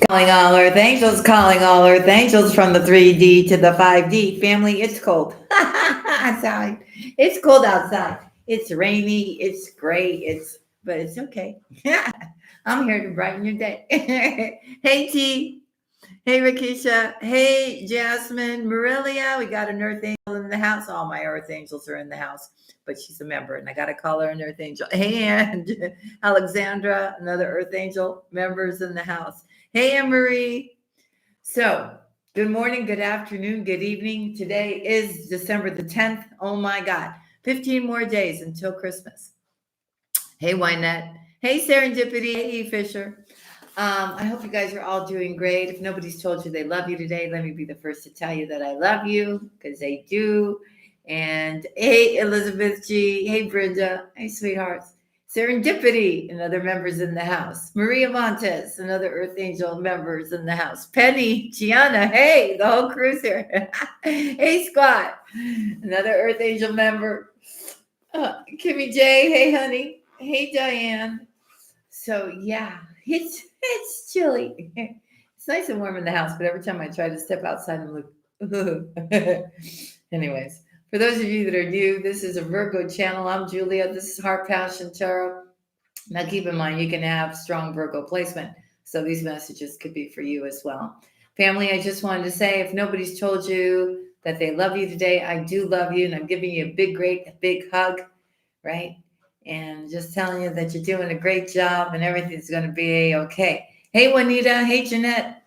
Calling all earth angels, calling all earth angels from the 3D to the 5D. Family, it's cold outside. It's cold outside. It's rainy, it's gray, but it's okay. I'm here to brighten your day. Hey T, hey Rakisha, hey Jasmine, Marilia, we got an earth angel in the house. All my earth angels are in the house, but she's a member and I gotta call her an earth angel. Hey, and Alexandra, another earth angel, members in the house. Hey, Anne Marie. So, good morning, good afternoon, good evening. Today is December the 10th. Oh my God, 15 more days until Christmas. Hey, Wynette. Hey, Serendipity. Hey, Fisher. I hope you guys are all doing great. If nobody's told you they love you today, let me be the first to tell you that I love you because they do. And hey, Elizabeth G. Hey, Brenda. Hey, sweethearts. Serendipity and other members in the house. Maria Montes and other Earth Angel members in the house. Penny, Gianna, hey, the whole crew's here. Hey, Scott, another Earth Angel member. Kimmy J, hey, honey. Hey, Diane. So yeah, it's chilly. It's nice and warm in the house, but every time I try to step outside, I'm like, anyways. For those of you that are new, this is a Virgo channel. I'm Julia. This is Heart Passion Tarot. Now, keep in mind, you can have strong Virgo placement, so these messages could be for you as well. Family, I just wanted to say, if nobody's told you that they love you today, I do love you, and I'm giving you a big hug, right? And just telling you that you're doing a great job and everything's going to be okay. Hey, Juanita. Hey, Jeanette.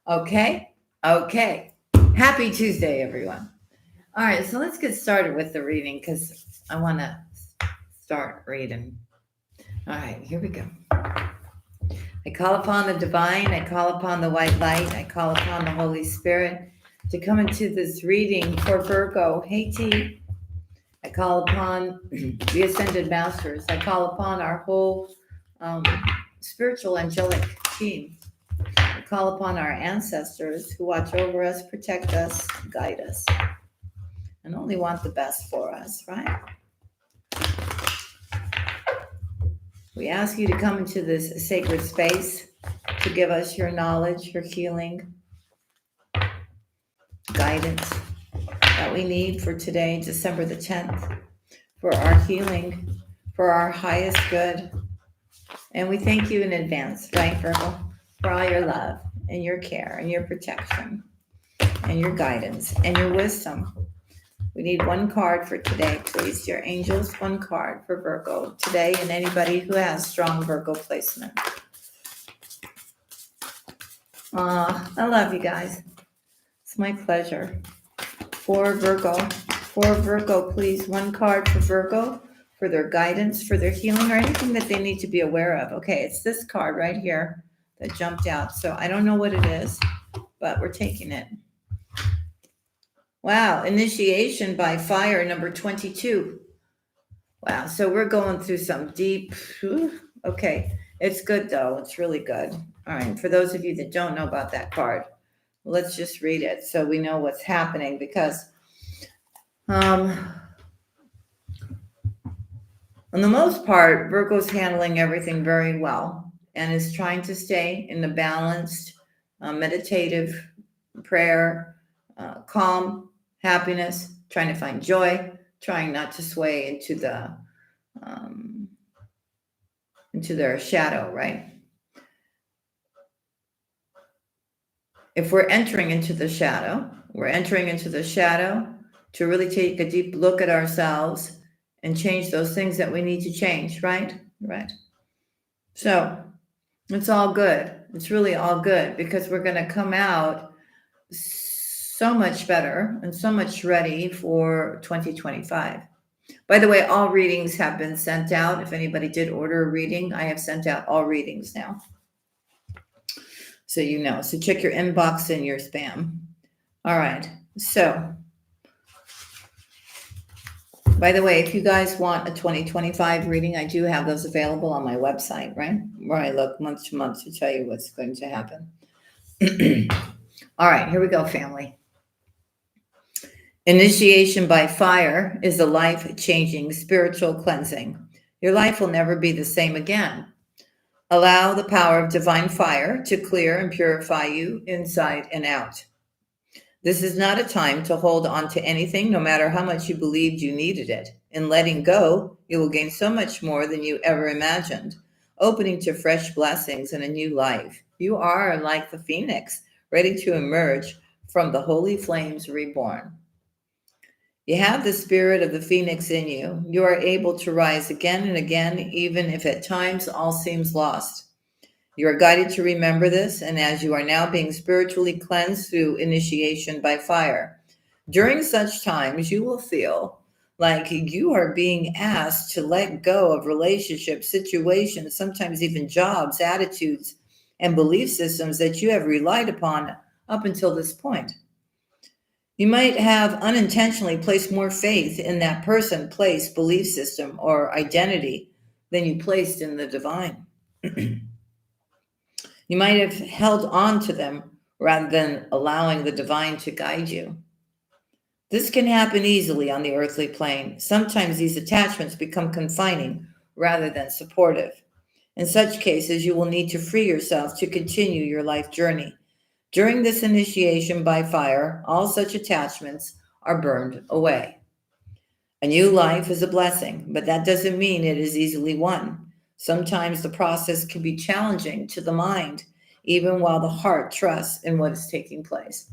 Okay. Okay. Happy Tuesday, everyone. All right. So let's get started with the reading because I want to start reading. All right. Here we go. I call upon the divine. I call upon the white light. I call upon the Holy Spirit to come into this reading for Virgo. Hey, T. I call upon the Ascended Masters. I call upon our whole spiritual angelic team. I call upon our ancestors who watch over us, protect us, guide us, and only want the best for us, right? We ask you to come into this sacred space to give us your knowledge, your healing, guidance that we need for today, December the 10th, for our healing, for our highest good. And we thank you in advance, right, Virgo, for all your love and your care and your protection and your guidance and your wisdom. We need one card for today, please. Your angels, one card for Virgo today and anybody who has strong Virgo placement. I love you guys. It's my pleasure. For Virgo, please. One card for Virgo for their guidance, for their healing, or anything that they need to be aware of. Okay, it's this card right here that jumped out. So I don't know what it is, but we're taking it. Wow, initiation by fire, number 22. Wow, so we're going through some deep, okay. It's good though, it's really good. All right, for those of you that don't know about that card, let's just read it so we know what's happening because on the most part, Virgo's handling everything very well and is trying to stay in the balanced, meditative prayer, calm, happiness, trying to find joy, trying not to sway into their shadow, right? If we're entering into the shadow, to really take a deep look at ourselves and change those things that we need to change, right? Right. So it's all good. It's really all good because we're going to come out so much better and so much ready for 2025. By the way, all readings have been sent out. If anybody did order a reading, I have sent out all readings now. So you know. So check your inbox and your spam. All right. So, by the way, if you guys want a 2025 reading, I do have those available on my website, right? Where I look month to month to tell you what's going to happen. All right, here we go, family. Initiation by fire is a life-changing spiritual cleansing. Your life will never be the same again. Allow the power of divine fire to clear and purify you inside and out. This is not a time to hold on to anything, no matter how much you believed you needed it. In letting go, you will gain so much more than you ever imagined, opening to fresh blessings and a new life. You are like the phoenix, ready to emerge from the holy flames reborn. You have the spirit of the phoenix in you. You are able to rise again and again, even if at times all seems lost. You are guided to remember this, and as you are now being spiritually cleansed through initiation by fire, during such times you will feel like you are being asked to let go of relationships, situations, sometimes even jobs, attitudes, and belief systems that you have relied upon up until this point. You might have unintentionally placed more faith in that person, place, belief system, or identity than you placed in the divine. You might have held on to them rather than allowing the divine to guide you. This can happen easily on the earthly plane. Sometimes these attachments become confining rather than supportive. In such cases, you will need to free yourself to continue your life journey. During this initiation by fire, all such attachments are burned away. A new life is a blessing, but that doesn't mean it is easily won. Sometimes the process can be challenging to the mind, even while the heart trusts in what is taking place.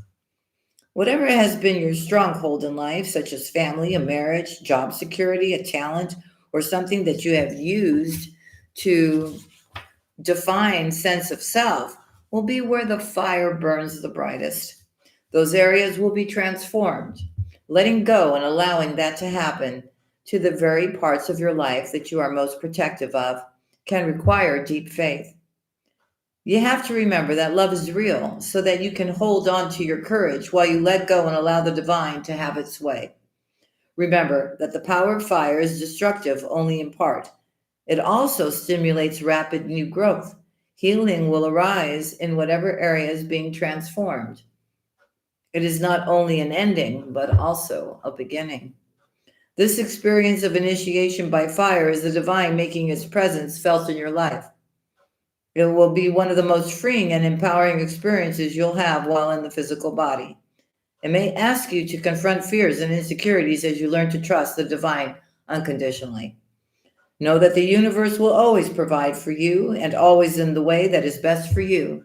Whatever has been your stronghold in life, such as family, a marriage, job security, a talent, or something that you have used to define sense of self, will be where the fire burns the brightest. Those areas will be transformed. Letting go and allowing that to happen to the very parts of your life that you are most protective of can require deep faith. You have to remember that love is real so that you can hold on to your courage while you let go and allow the divine to have its way. Remember that the power of fire is destructive only in part. It also stimulates rapid new growth. Healing will arise in whatever area is being transformed. It is not only an ending, but also a beginning. This experience of initiation by fire is the divine making its presence felt in your life. It will be one of the most freeing and empowering experiences you'll have while in the physical body. It may ask you to confront fears and insecurities as you learn to trust the divine unconditionally. Know that the universe will always provide for you and always in the way that is best for you,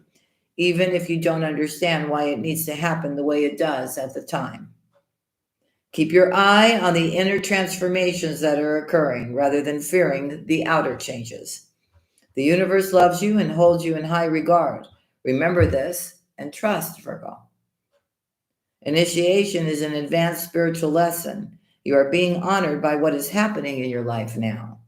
even if you don't understand why it needs to happen the way it does at the time. Keep your eye on the inner transformations that are occurring rather than fearing the outer changes. The universe loves you and holds you in high regard. Remember this and trust, Virgo. Initiation is an advanced spiritual lesson. You are being honored by what is happening in your life now.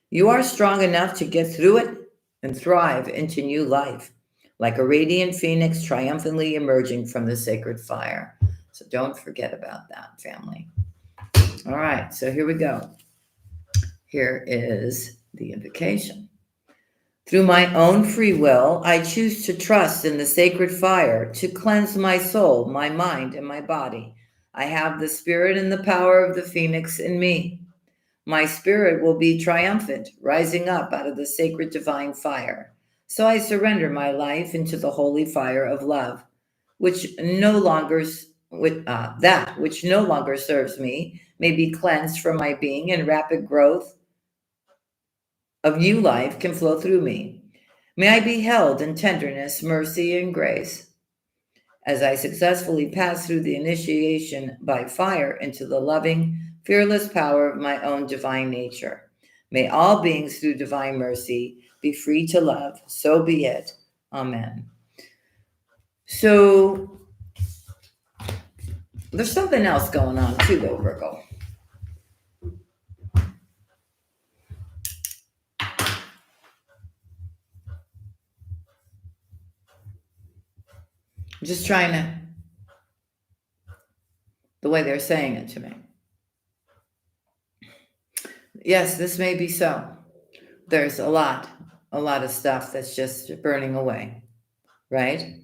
You are strong enough to get through it and thrive into new life, like a radiant phoenix triumphantly emerging from the sacred fire. So don't forget about that, family. All right, so here we go. Here is the invocation. Through my own free will, I choose to trust in the sacred fire to cleanse my soul, my mind, and my body. I have the spirit and the power of the phoenix in me. My spirit will be triumphant, rising up out of the sacred divine fire. So I surrender my life into the holy fire of love, which no longer that which no longer serves me may be cleansed from my being, and rapid growth of new life can flow through me. May I be held in tenderness, mercy, and grace as I successfully pass through the initiation by fire into the loving, fearless power of my own divine nature. May all beings through divine mercy be free to love. So be it. Amen. So there's something else going on too, though, Virgo. I'm just trying to, the way they're saying it to me. Yes, this may be so. There's a lot of stuff that's just burning away, right?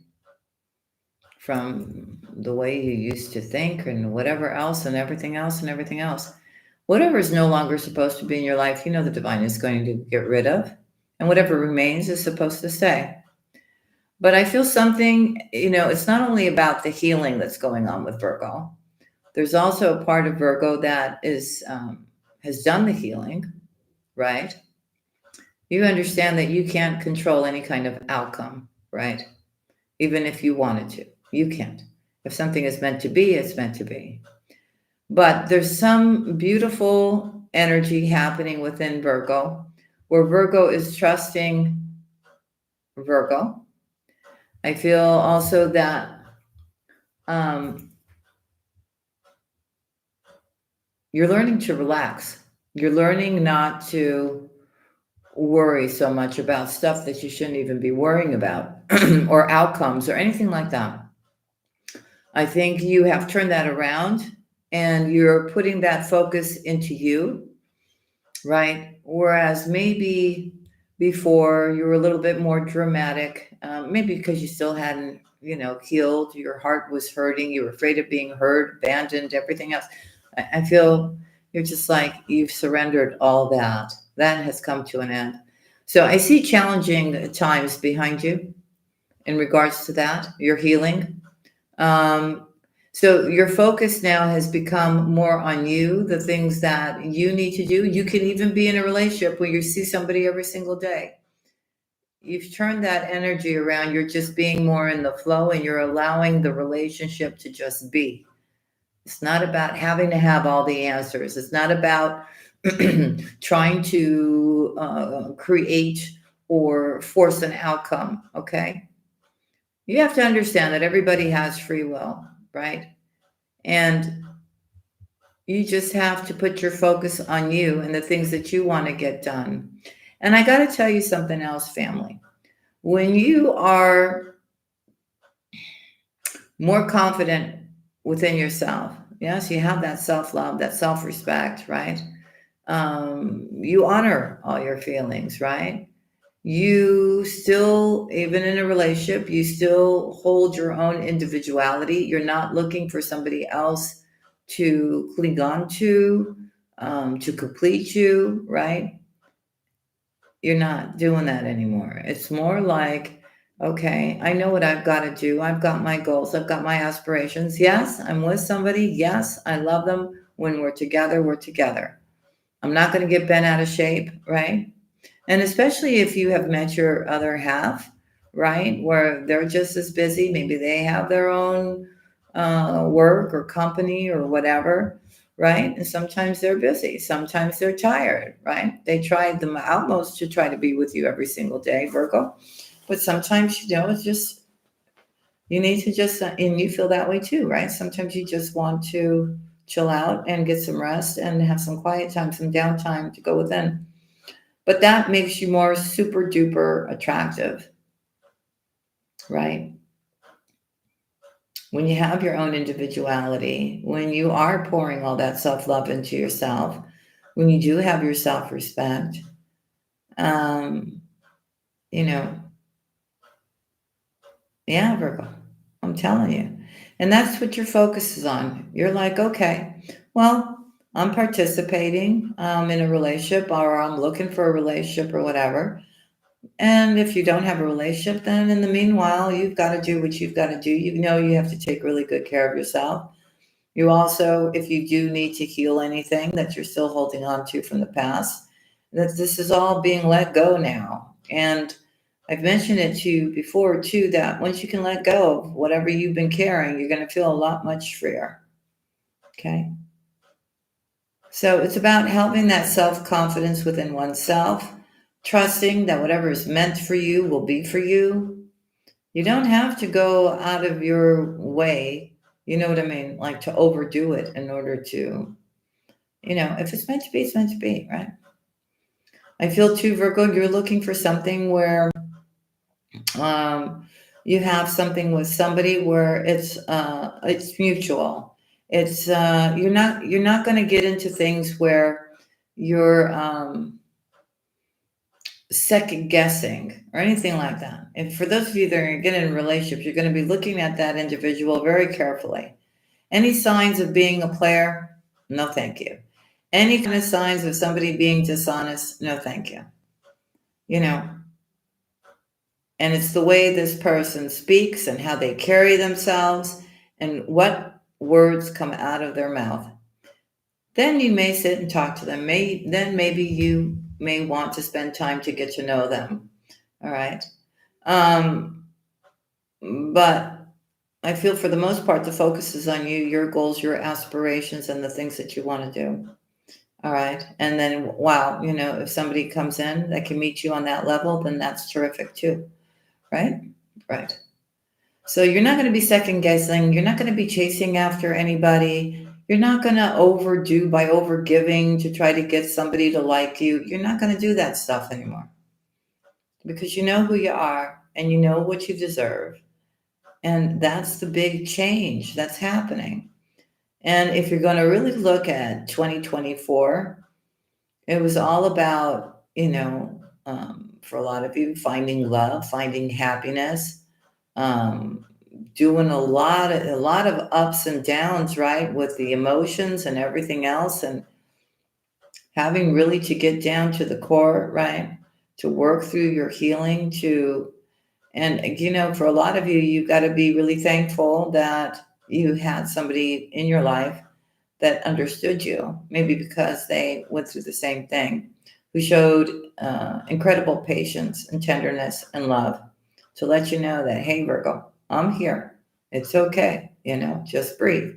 From the way you used to think and whatever else and everything else and everything else. Whatever is no longer supposed to be in your life, you know the divine is going to get rid of. and whatever remains is supposed to stay. But I feel something, it's not only about the healing that's going on with Virgo. There's also a part of Virgo that has done the healing, right? You understand that you can't control any kind of outcome, right? Even if you wanted to, you can't. If something is meant to be, it's meant to be. But there's some beautiful energy happening within Virgo where Virgo is trusting Virgo. I feel also that um, you're learning to relax. You're learning not to worry so much about stuff that you shouldn't even be worrying about or outcomes or anything like that. I think you have turned that around and you're putting that focus into you, right? Whereas maybe before you were a little bit more dramatic, maybe because you still hadn't, healed, your heart was hurting, you were afraid of being hurt, abandoned, everything else. I feel you're just like you've surrendered all that. That has come to an end. So I see challenging times behind you in regards to that. You're healing. Um, so your focus now has become more on you, the things that you need to do. You can even be in a relationship where you see somebody every single day. You've turned that energy around. You're just being more in the flow and you're allowing the relationship to just be. It's not about having to have all the answers. It's not about trying to create or force an outcome. Okay. You have to understand that everybody has free will, right? And you just have to put your focus on you and the things that you want to get done. And I got to tell you something else, family. When you are more confident within yourself, yes, you have that self love, that self respect, right? You honor all your feelings, right? You still, even in a relationship, you still hold your own individuality. You're not looking for somebody else to cling on to complete you, right? You're not doing that anymore. It's more like, okay, I know what I've got to do. I've got my goals. I've got my aspirations. Yes, I'm with somebody. Yes, I love them. When we're together, we're together. I'm not going to get bent out of shape, right? And especially if you have met your other half, right, where they're just as busy, maybe they have their own work or company or whatever, right? And sometimes they're busy, sometimes they're tired, right? They tried the utmost to try to be with you every single day, Virgo. But sometimes, it's just, you need to just, and you feel that way too, right? Sometimes you just want to chill out and get some rest and have some quiet time, some downtime to go within. But that makes you more super duper attractive, right? When you have your own individuality, when you are pouring all that self love into yourself, when you do have your self respect, um, you know, yeah, Virgo, I'm telling you. And that's what your focus is on. You're like, okay, well, I'm participating in a relationship or I'm looking for a relationship or whatever. And if you don't have a relationship, then in the meanwhile, you've got to do what you've got to do. You have to take really good care of yourself. You also, if you do need to heal anything that you're still holding on to from the past, that this is all being let go now. And I've mentioned it to you before too, that once you can let go of whatever you've been carrying, you're going to feel a lot much freer. Okay. So it's about helping that self-confidence within oneself, trusting that whatever is meant for you will be for you. You don't have to go out of your way, you know what I mean, like to overdo it in order to, if it's meant to be, it's meant to be, right? I feel too, Virgo, you're looking for something where um, you have something with somebody where it's mutual. It's you're not going to get into things where you're second guessing or anything like that. And for those of you that are getting in relationships, you're going to be looking at that individual very carefully. Any signs of being a player? No, thank you. Any kind of signs of somebody being dishonest? No, thank you. you know, and it's the way this person speaks and how they carry themselves and what words come out of their mouth. Then you may sit and talk to them. Then maybe you may want to spend time to get to know them. All right. But I feel for the most part, the focus is on you, your goals, your aspirations, and the things that you want to do. All right. And then, wow, if somebody comes in that can meet you on that level, then that's terrific too. Right? Right. So you're not going to be second guessing. You're not going to be chasing after anybody. You're not going to overdo by over giving to try to get somebody to like you. You're not going to do that stuff anymore because you know who you are and you know what you deserve. And that's the big change that's happening. And if you're going to really look at 2024, it was all about, for a lot of you, finding love, finding happiness, doing a lot of ups and downs, right, with the emotions and everything else, and having really to get down to the core, right, to work through your healing, and for a lot of you, you've got to be really thankful that you had somebody in your life that understood you, maybe because they went through the same thing, who showed incredible patience and tenderness and love to let you know that, hey, Virgo, I'm here. It's okay. Just breathe.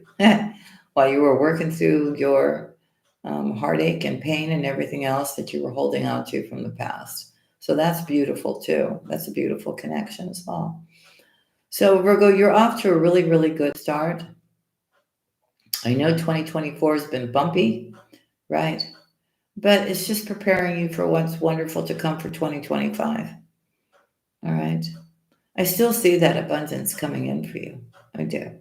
While you were working through your heartache and pain and everything else that you were holding on to from the past. So that's beautiful too. That's a beautiful connection as well. So Virgo, you're off to a really, really good start. I know 2024 has been bumpy, right? But it's just preparing you for what's wonderful to come for 2025. All right. I still see that abundance coming in for you. I do.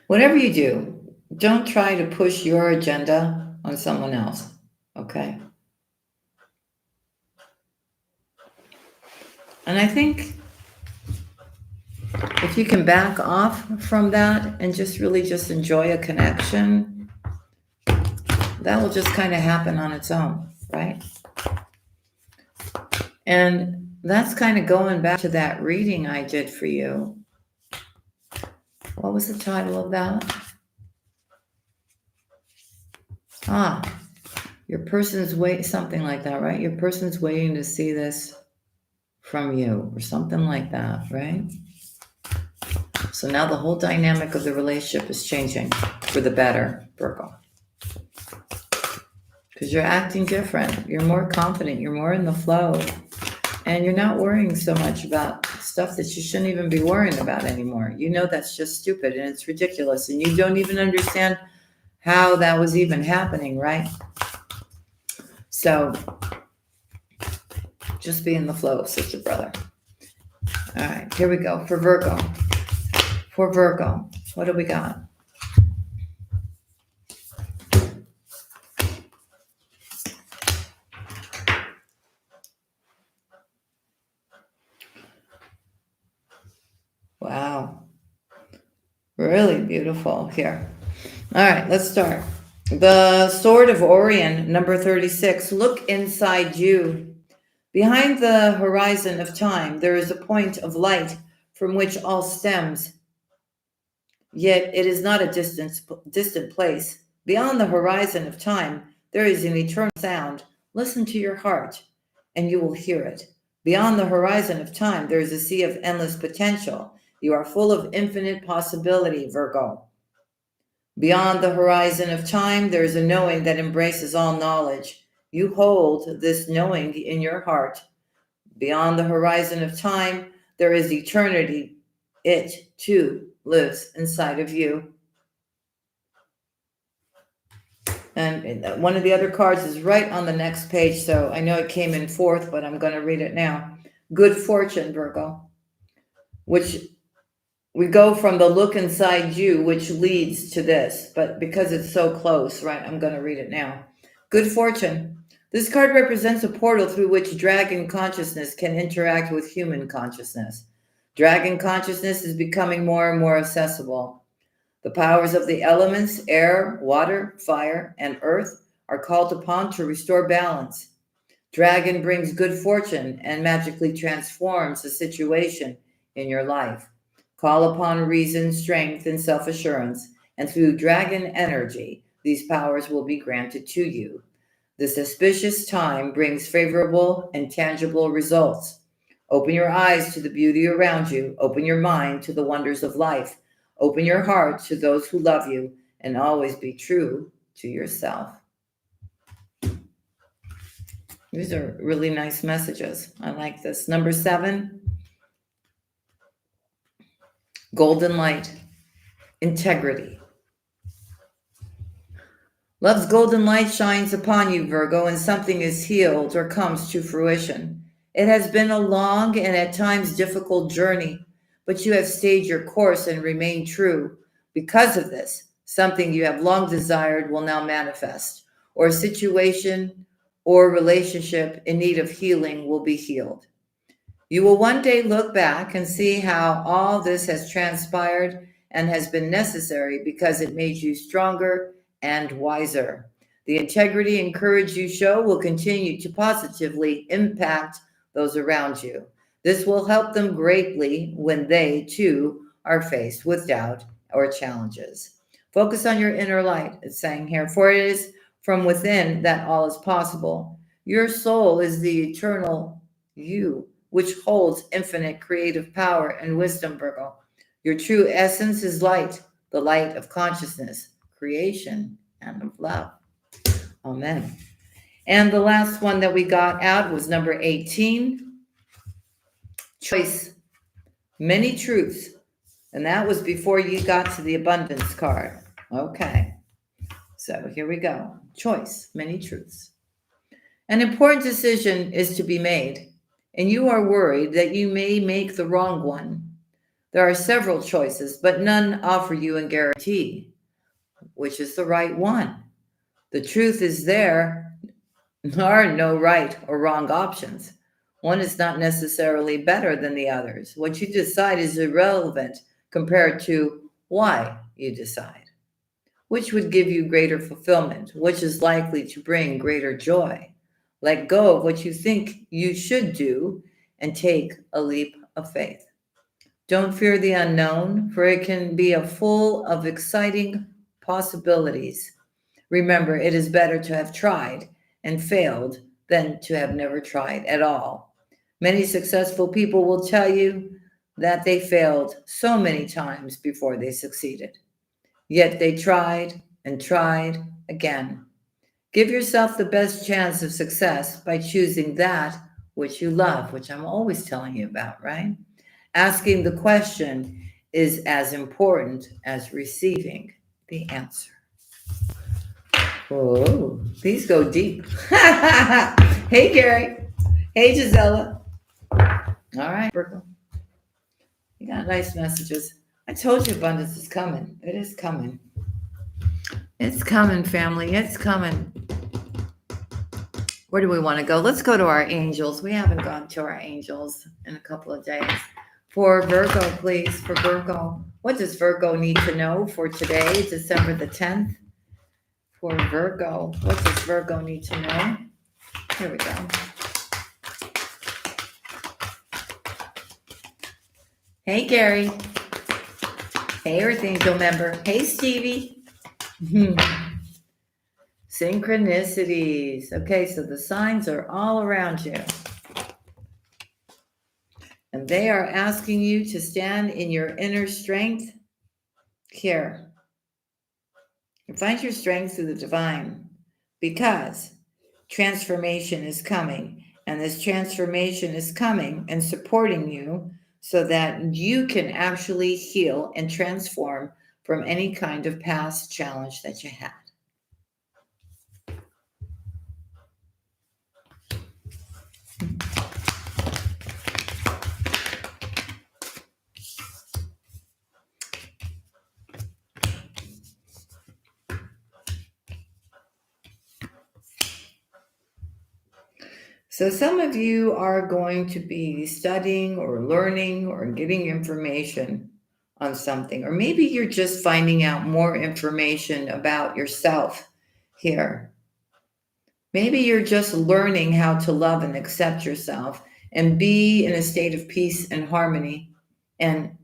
Whatever you do, don't try to push your agenda on someone else. Okay. And I think if you can back off from that and just really just enjoy a connection, that will just kind of happen on its own, right? And that's kind of going back to that reading I did for you. What was the title of that? Your person's waiting, something like that, right? Your person's waiting to see this from you or something like that, right? So now the whole dynamic of the relationship is changing for the better, Virgo. Because you're acting different. You're more confident. You're more in the flow. And you're not worrying so much about stuff that you shouldn't even be worrying about anymore. You know that's just stupid and it's ridiculous. And you don't even understand how that was even happening, right? So just be in the flow, sister, brother. All right, here we go for Virgo. For Virgo, what do we got? Wow. Really beautiful here. All right, let's start. The Sword of Orion, number 36. Look inside you. Behind the horizon of time, there is a point of light from which all stems. Yet it is not a distant place. Beyond the horizon of time, there is an eternal sound. Listen to your heart, and you will hear it. Beyond the horizon of time, there is a sea of endless potential. You are full of infinite possibility, Virgo. Beyond the horizon of time, there is a knowing that embraces all knowledge. You hold this knowing in your heart. Beyond the horizon of time, there is eternity. It, too, lives inside of you. And one of the other cards is right on the next page, so I know it came in fourth, but I'm going to read it now. Good fortune, Virgo, which we go from the look inside you, which leads to this, but because it's so close, right, I'm going to read it now. Good fortune. This card represents a portal through which dragon consciousness can interact with human consciousness. Dragon consciousness is becoming more and more accessible. The powers of the elements, air, water, fire, and earth are called upon to restore balance. Dragon brings good fortune and magically transforms the situation in your life. Call upon reason, strength, and self assurance, and through dragon energy, these powers will be granted to you. This auspicious time brings favorable and tangible results. Open your eyes to the beauty around you. Open your mind to the wonders of life. Open your heart to those who love you, and always be true to yourself. These are really nice messages. I like this. Number 7, golden light, integrity. Love's golden light shines upon you, Virgo, and something is healed or comes to fruition. It has been a long and at times difficult journey, but you have stayed your course and remained true. Because of this, something you have long desired will now manifest, or a situation or relationship in need of healing will be healed. You will one day look back and see how all this has transpired and has been necessary because it made you stronger and wiser. The integrity and courage you show will continue to positively impact those around you. This will help them greatly when they, too, are faced with doubt or challenges. Focus on your inner light, it's saying here, for it is from within that all is possible. Your soul is the eternal you, which holds infinite creative power and wisdom, Virgo. Your true essence is light, the light of consciousness, creation, and of love. Amen. And the last one that we got out was number 18, choice, many truths. And that was before you got to the abundance card. Okay. So here we go. Choice, many truths. An important decision is to be made, and you are worried that you may make the wrong one. There are several choices, but none offer you a guarantee which is the right one. The truth is there are no right or wrong options. One is not necessarily better than the others. What you decide is irrelevant compared to why you decide. Which would give you greater fulfillment? Which is likely to bring greater joy? Let go of what you think you should do and take a leap of faith. Don't fear the unknown, for it can be full of exciting possibilities. Remember, it is better to have tried and failed than to have never tried at all. Many successful people will tell you that they failed so many times before they succeeded. Yet they tried and tried again. Give yourself the best chance of success by choosing that which you love, which I'm always telling you about, right? Asking the question is as important as receiving the answer. Oh, these go deep. Hey, Gary. Hey, Gisela. All right, Virgo. You got nice messages. I told you abundance is coming. It is coming. It's coming, family. It's coming. Where do we want to go? Let's go to our angels. We haven't gone to our angels in a couple of days. For Virgo, please. For Virgo. What does Virgo need to know for today, December the 10th? For Virgo. What does Virgo need to know? Here we go. Hey, Gary. Hey, Earth Angel member. Hey, Stevie. Synchronicities. Okay, so the signs are all around you. And they are asking you to stand in your inner strength here. And find your strength through the divine, because transformation is coming. And this transformation is coming and supporting you so that you can actually heal and transform from any kind of past challenge that you had. So some of you are going to be studying or learning or getting information on something, or maybe you're just finding out more information about yourself here. Maybe you're just learning how to love and accept yourself and be in a state of peace and harmony and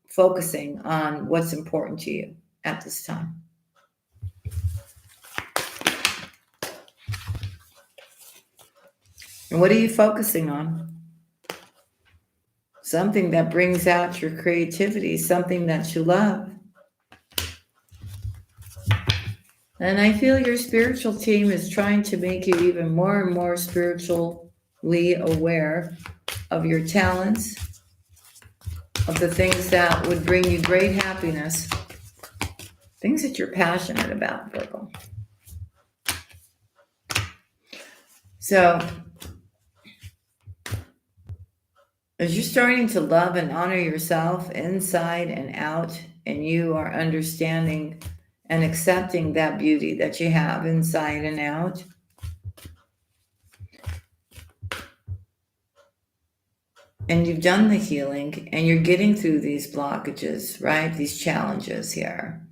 focusing on what's important to you at this time. And what are you focusing on? Something that brings out your creativity, something that you love. And I feel your spiritual team is trying to make you even more and more spiritually aware of your talents, of the things that would bring you great happiness, things that you're passionate about, Virgo. So, as you're starting to love and honor yourself inside and out, and you are understanding and accepting that beauty that you have inside and out, and you've done the healing and you're getting through these blockages, right? These challenges here.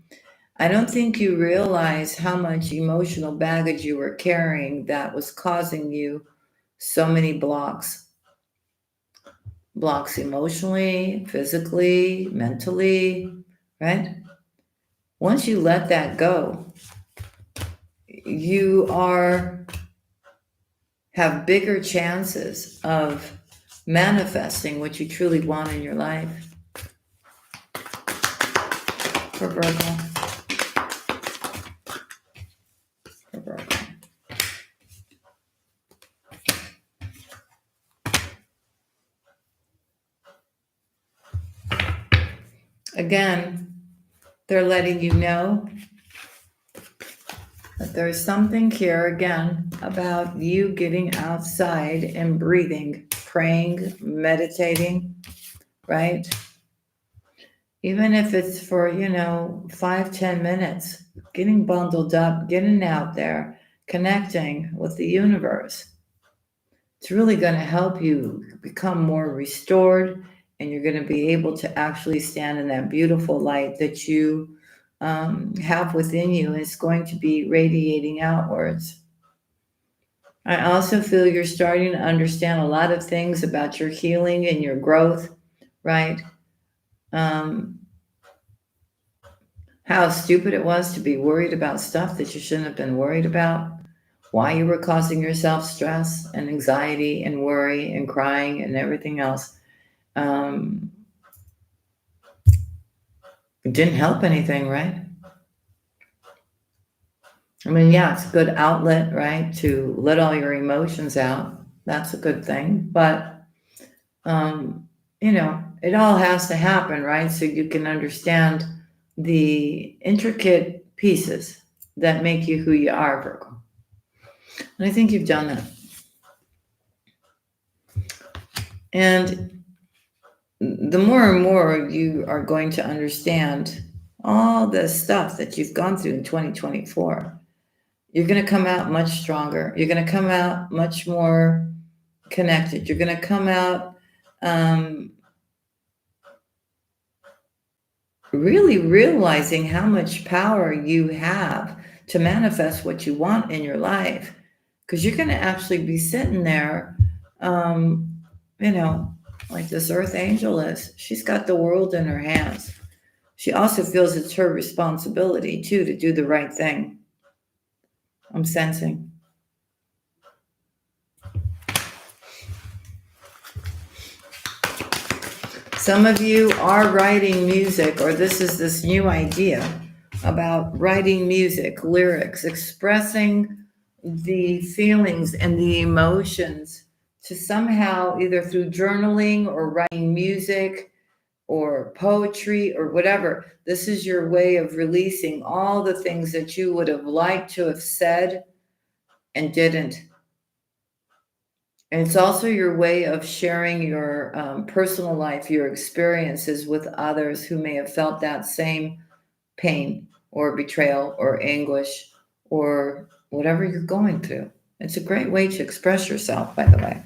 I don't think you realize how much emotional baggage you were carrying that was causing you so many blocks. Blocks emotionally, physically, mentally, right? Once you let that go, you have bigger chances of manifesting what you truly want in your life. For Virgo. For Virgo. Again, they're letting you know that there's something here again about you getting outside and breathing, praying, meditating, right? Even if it's for, 5-10 minutes, getting bundled up, getting out there, connecting with the universe. It's really going to help you become more restored, and you're going to be able to actually stand in that beautiful light that you have within you. It's going to be radiating outwards. I also feel you're starting to understand a lot of things about your healing and your growth, right? How stupid it was to be worried about stuff that you shouldn't have been worried about, why you were causing yourself stress and anxiety and worry and crying and everything else. It didn't help anything, right? I mean, yeah, it's a good outlet, right, to let all your emotions out. That's a good thing. But, it all has to happen, right? So you can understand the intricate pieces that make you who you are, Virgo. And I think you've done that. And the more and more you are going to understand all the stuff that you've gone through in 2024, you're going to come out much stronger. You're going to come out much more connected. You're going to come out really realizing how much power you have to manifest what you want in your life. Because you're going to actually be sitting there, like this earth angel is. She's got the world in her hands. She also feels it's her responsibility, too, to do the right thing. I'm sensing. Some of you are writing music, or this is this new idea about writing music, lyrics, expressing the feelings and the emotions to somehow, either through journaling or writing music or poetry or whatever. This is your way of releasing all the things that you would have liked to have said and didn't. And it's also your way of sharing your personal life, your experiences with others who may have felt that same pain or betrayal or anguish or whatever you're going through. It's a great way to express yourself, by the way.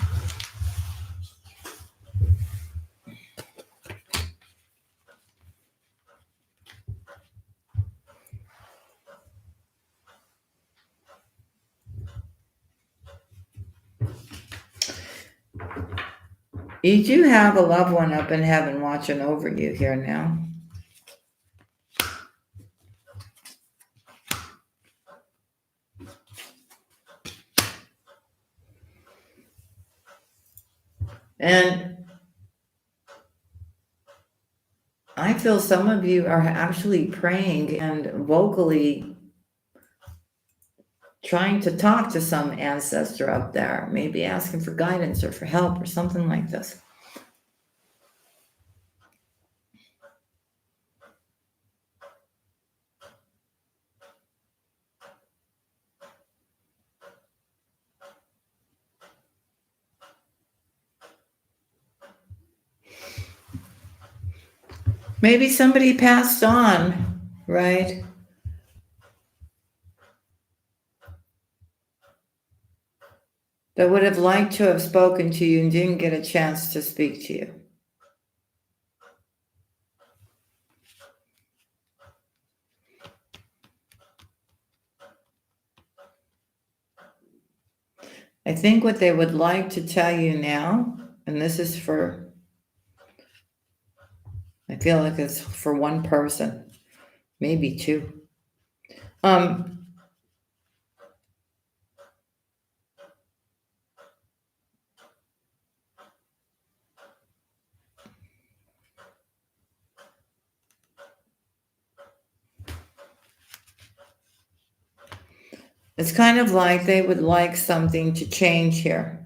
You do have a loved one up in heaven watching over you here now. And I feel some of you are actually praying and vocally trying to talk to some ancestor up there, maybe asking for guidance or for help or something like this. Maybe somebody passed on, right? That would have liked to have spoken to you and didn't get a chance to speak to you. I think what they would like to tell you now, and this is for, I feel like it's for one person, maybe two. It's kind of like they would like something to change here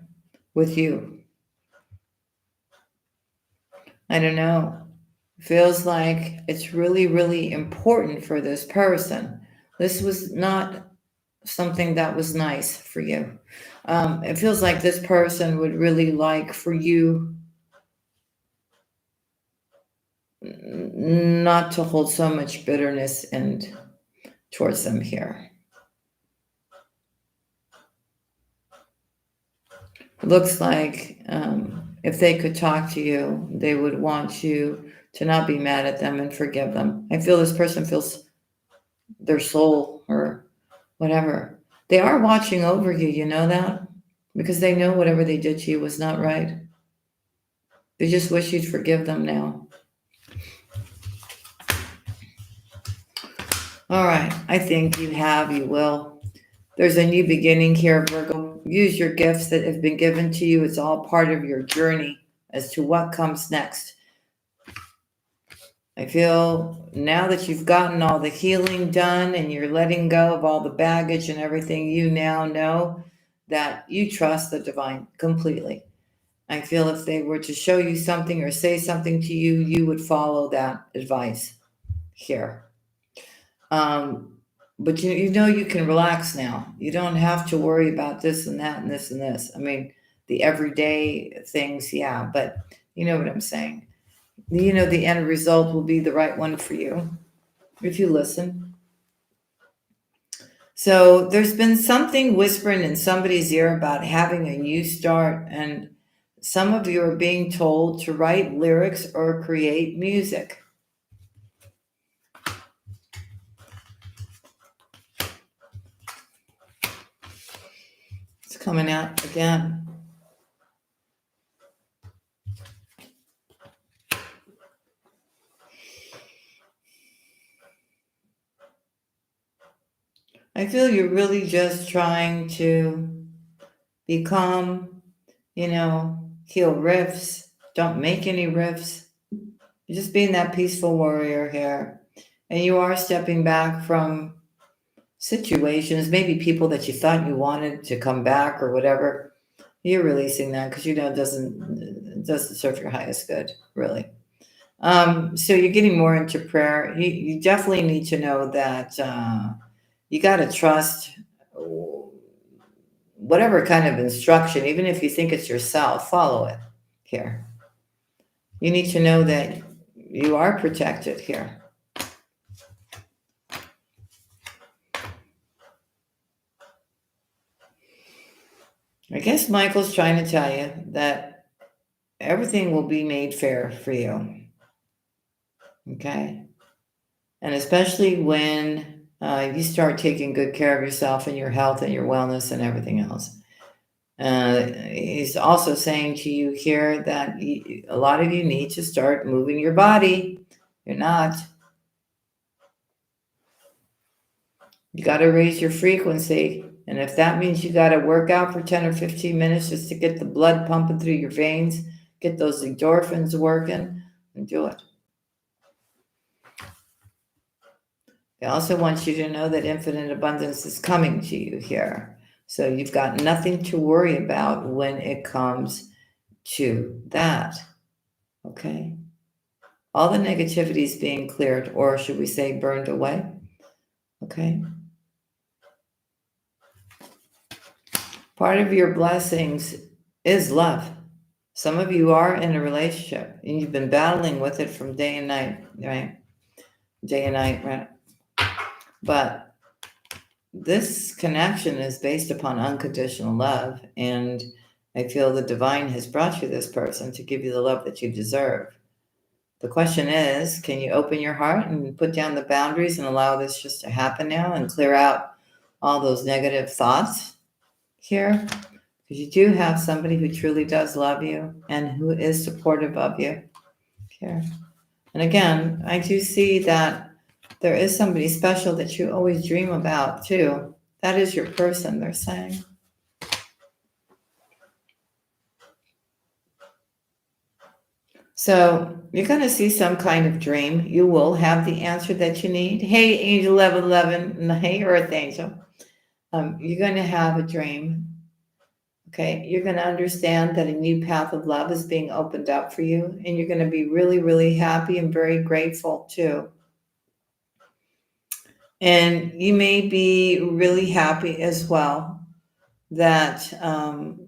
with you. I don't know. Feels like it's really, really important for this person. This was not something that was nice for you. It feels like this person would really like for you not to hold so much bitterness and towards them here. It looks like if they could talk to you, they would want you to not be mad at them and forgive them. I feel this person feels their soul or whatever. They are watching over you, you know that? Because they know whatever they did to you was not right. They just wish you'd forgive them now. All right, I think you will. There's a new beginning here, Virgo. Use your gifts that have been given to you. It's all part of your journey as to what comes next. I feel now that you've gotten all the healing done and you're letting go of all the baggage and everything, you now know that you trust the divine completely. I feel if they were to show you something or say something to you, you would follow that advice here. But you know you can relax now. You don't have to worry about this and that and this and this. I mean, the everyday things, yeah, but you know what I'm saying. You know the end result will be the right one for you if you listen. So there's been something whispering in somebody's ear about having a new start, and some of you are being told to write lyrics or create music. It's coming out again. I feel you're really just trying to be calm, heal rifts. Don't make any rifts. You're just being that peaceful warrior here. And you are stepping back from situations, maybe people that you thought you wanted to come back or whatever. You're releasing that because you know it doesn't serve your highest good, really. So you're getting more into prayer. You definitely need to know that you got to trust whatever kind of instruction, even if you think it's yourself, follow it here. You need to know that you are protected here. I guess Michael's trying to tell you that everything will be made fair for you. Okay? And especially when you start taking good care of yourself and your health and your wellness and everything else. He's also saying to you here that a lot of you need to start moving your body. You're not. You got to raise your frequency. And if that means you got to work out for 10 or 15 minutes just to get the blood pumping through your veins, get those endorphins working, and do it. They also want you to know that infinite abundance is coming to you here. So you've got nothing to worry about when it comes to that. Okay? All the negativity is being cleared, or should we say burned away? Okay? Part of your blessings is love. Some of you are in a relationship and you've been battling with it from day and night, right? Day and night, right? But this connection is based upon unconditional love, and I feel the divine has brought you this person to give you the love that you deserve. The question is, can you open your heart and put down the boundaries and allow this just to happen now and clear out all those negative thoughts here? Because you do have somebody who truly does love you and who is supportive of you here. And again, I do see that there is somebody special that you always dream about too. That is your person, they're saying. So you're going to see some kind of dream. You will have the answer that you need. Hey, Angel 1111, hey, Earth Angel. You're going to have a dream. Okay, you're going to understand that a new path of love is being opened up for you, and you're going to be really, really happy and very grateful too. And you may be really happy as well that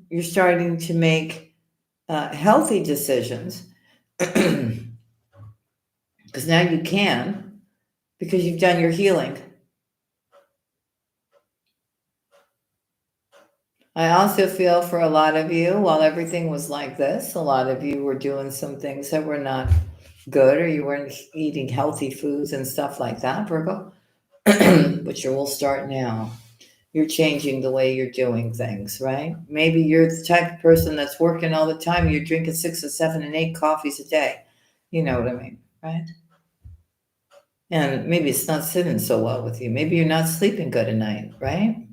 you're starting to make healthy decisions because now you can, because you've done your healing. I also feel for a lot of you, while everything was like this, a lot of you were doing some things that were not good, or you weren't eating healthy foods and stuff like that, Virgo. But you will start now. You're changing the way you're doing things, right? Maybe you're the type of person that's working all the time. You're drinking 6 or 7 and 8 coffees a day. You know what I mean, right? And maybe it's not sitting so well with you. Maybe you're not sleeping good at night, right?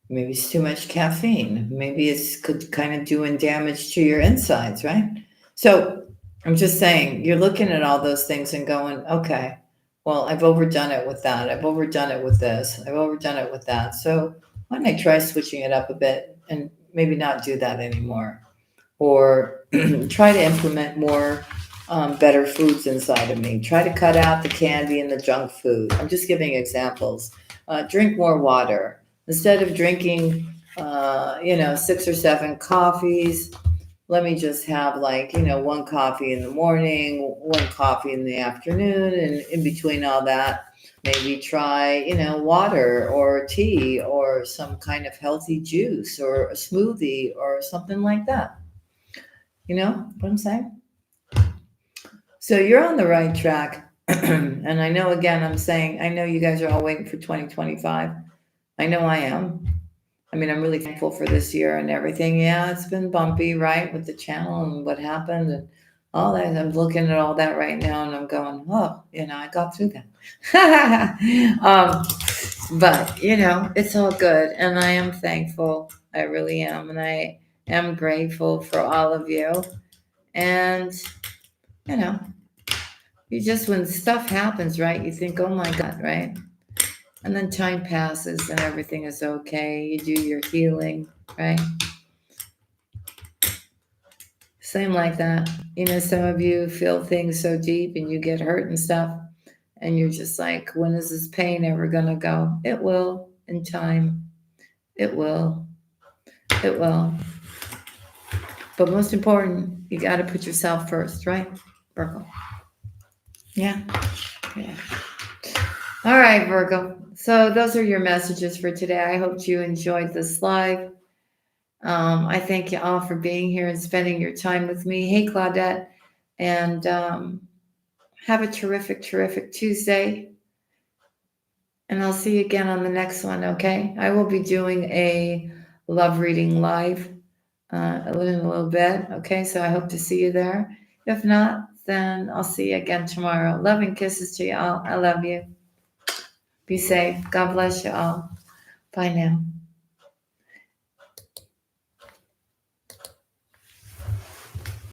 Maybe it's too much caffeine. Maybe it's kind of doing damage to your insides, right? So I'm just saying, you're looking at all those things and going, okay, well, I've overdone it with that. I've overdone it with this. I've overdone it with that. So why don't I try switching it up a bit and maybe not do that anymore? Or try to implement more better foods inside of me. Try to cut out the candy and the junk food. I'm just giving examples. Drink more water. Instead of drinking, 6 or 7 coffees, let me just have 1 coffee in the morning, 1 coffee in the afternoon, and in between all that, maybe try, water or tea or some kind of healthy juice or a smoothie or something like that. You know what I'm saying? So you're on the right track. And I know, again, I know you guys are all waiting for 2025. I know I am. I mean, I'm really thankful for this year and everything. Yeah, it's been bumpy, right, with the channel and what happened and all that. I'm looking at all that right now and I'm going, oh, I got through that. But, it's all good. And I am thankful. I really am. And I am grateful for all of you. And, you just, when stuff happens, right, you think, oh my God, right? And then time passes and everything is okay. You do your healing, right? Same like that. Some of you feel things so deep and you get hurt and stuff. And you're just like, when is this pain ever going to go? It will in time. It will. It will. But most important, you got to put yourself first, right, Virgo? Yeah. Yeah. All right, Virgo. So those are your messages for today. I hope you enjoyed this live. I thank you all for being here and spending your time with me. Hey, Claudette. And have a terrific, terrific Tuesday. And I'll see you again on the next one, okay? I will be doing a love reading live in a little bit. Okay, so I hope to see you there. If not, then I'll see you again tomorrow. Love and kisses to you all. I love you. Be safe. God bless you all. Bye now.